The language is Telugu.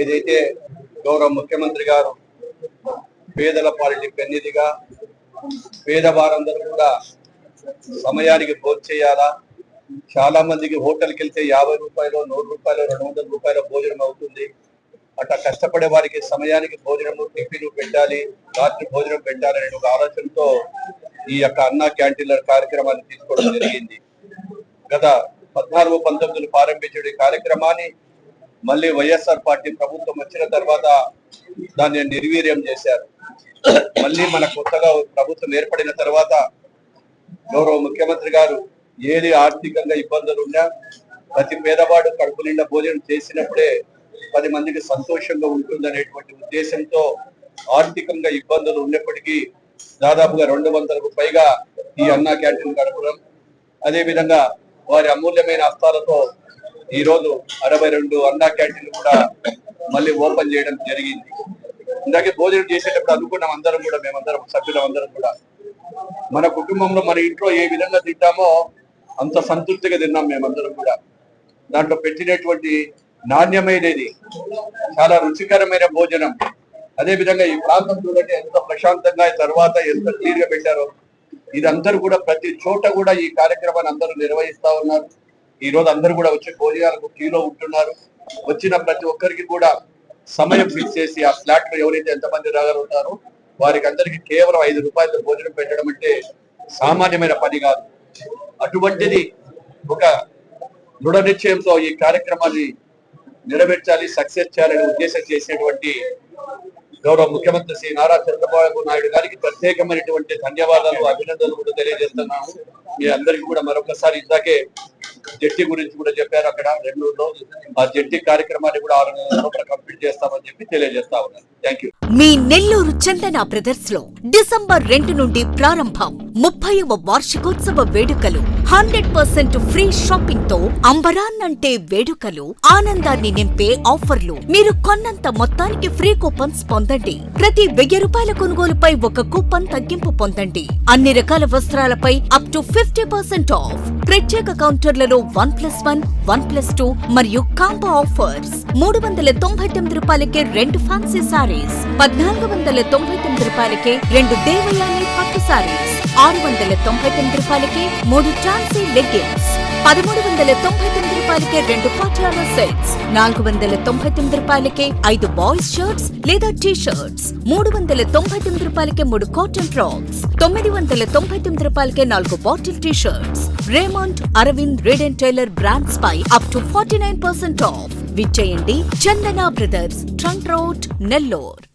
ఏదైతే గౌరవ ముఖ్యమంత్రి గారు పేదల పాలిటి పెన్నిధిగా పేదవారందరూ కూడా సమయానికి భోజనం చేయాలా, చాలా మందికి హోటల్కి వెళ్తే 50 రూపాయలు, 100 రూపాయలు, 200 రూపాయల భోజనం అవుతుంది. అట్లా కష్టపడే వారికి సమయానికి భోజనము, టిఫిన్ పెట్టాలి, రాత్రి భోజనం పెట్టాలనే ఒక ఆలోచనతో ఈ యొక్క అన్నా క్యాంటీన్ల కార్యక్రమాన్ని తీసుకోవడం జరిగింది. గత 14-19 ప్రారంభించిన ఈ కార్యక్రమాన్ని మళ్ళీ వైఎస్ఆర్ పార్టీ ప్రభుత్వం వచ్చిన తర్వాత దాన్ని నిర్వీర్యం చేశారు. మళ్ళీ మన కొత్తగా ప్రభుత్వం ఏర్పడిన తర్వాత గౌరవ ముఖ్యమంత్రి గారు ఏది ఆర్థికంగా ఇబ్బందులు ఉన్నా ప్రతి పేదవాడు కడుపు నిండా భోజనం చేసినప్పుడే 10 మందికి సంతోషంగా ఉంటుందనేటువంటి ఉద్దేశంతో ఆర్థికంగా ఇబ్బందులు ఉన్నప్పటికీ దాదాపుగా 200కు పైగా ఈ అన్నా క్యాంటీన్ గడపడం, అదేవిధంగా వారి అమూల్యమైన హస్తాలతో ఈ రోజు 62 అన్నా క్యాంటీన్లు కూడా మళ్ళీ ఓపెన్ చేయడం జరిగింది. ఇందాకే భోజనం చేసేటప్పుడు అనుకున్నాం అందరం కూడా, మేమందరం సభ్యులందరం కూడా మన కుటుంబంలో మన ఇంట్లో ఏ విధంగా తింటామో అంత సంతృప్తిగా తిన్నాం మేమందరం కూడా. దాంట్లో పెట్టినటువంటి నాణ్యమైనది, చాలా రుచికరమైన భోజనం. అదే విధంగా ఈ ప్రాంతం చూడండి ఎంత ప్రశాంతంగా, తర్వాత ఎంత క్లియర్ గా పెట్టారో. ఇదందరూ కూడా ప్రతి చోట కూడా ఈ కార్యక్రమాన్ని అందరూ నిర్వహిస్తా ఉన్నారు. ఈ రోజు అందరూ కూడా వచ్చి భోజనాలకు క్యూలో ఉంటున్నారు. వచ్చిన ప్రతి ఒక్కరికి కూడా సమయం ఫిక్స్ చేసి ఆ ఫ్లాట్ లో ఎవరైతే ఎంతమంది రాగలుగుతారో వారికి అందరికి కేవలం 5 రూపాయలతో భోజనం పెట్టడం అంటే సామాన్యమైన పని కాదు. అటువంటిది ఒక దృఢ నిశ్చయంతో ఈ కార్యక్రమాన్ని నెరవేర్చాలి, సక్సెస్ చేయాలనే ఉద్దేశం చేసినటువంటి గౌరవ ముఖ్యమంత్రి శ్రీ నారా చంద్రబాబు నాయుడు గారికి ప్రత్యేకమైనటువంటి ధన్యవాదాలు, అభినందనలు కూడా తెలియజేస్తున్నాము. మీ అందరికీ కూడా మరొకసారి ఇందాకే జట్టి గురించి కూడా చెప్పారు. అక్కడ నెల్లూరులో ఆ జట్టి కార్యక్రమాన్ని కూడా 6 నెలల లోపల కంప్లీట్ చేస్తామని చెప్పి తెలియజేస్తా ఉన్నారు. Thank you. Me Nellore Chandana brothers లో డిసెంబర్ 2 నుండి ప్రారంభం 30వ వార్షికోత్సవ వేడుకలు. 100% ఫ్రీ షాపింగ్ తో అంబరాన్నంటే వేడుకలు, ఆనందాన్ని నింపే ఆఫర్లు. మీరు కొన్నంత మొత్తానికి ఫ్రీ కూపన్స్ పొందండి. ప్రతి 1000 రూపాయల కొనుగోలుపై ఒక కూపన్ తగ్గింపు పొందండి. అన్ని రకాల వస్త్రాలపై అప్ టు 50% ఆఫ్. ప్రత్యేక కౌంటర్లలో 1+1, 1+2 మరియు కాంబో ఆఫర్స్. 399 రూపాయలకే 2 ఫ్యాన్సీ సారీస్, 1499 రూపాయలకే 2 దేవయాని పట్టు సారీస్, 699 రూపాయలకే 3 ఛాన్సీ లెగ్గిన్స్, 1399 రూపాయలకే 2 పాటియాలా సెట్స్, 499 రూపాయలకే 5 బాయ్స్ షర్ట్స్ లేదా టీ షర్ట్స్, 399 రూపాయలకే 3 కాటన్ ఫ్రాక్స్, 999 రూపాయలకే 4 bottle T shirts. Raymond, Arvind, Reid and Taylor brands పై అప్ టు 49% ఆఫ్. విచ్చేయండి Chandana brothers, trunk road, Nellore.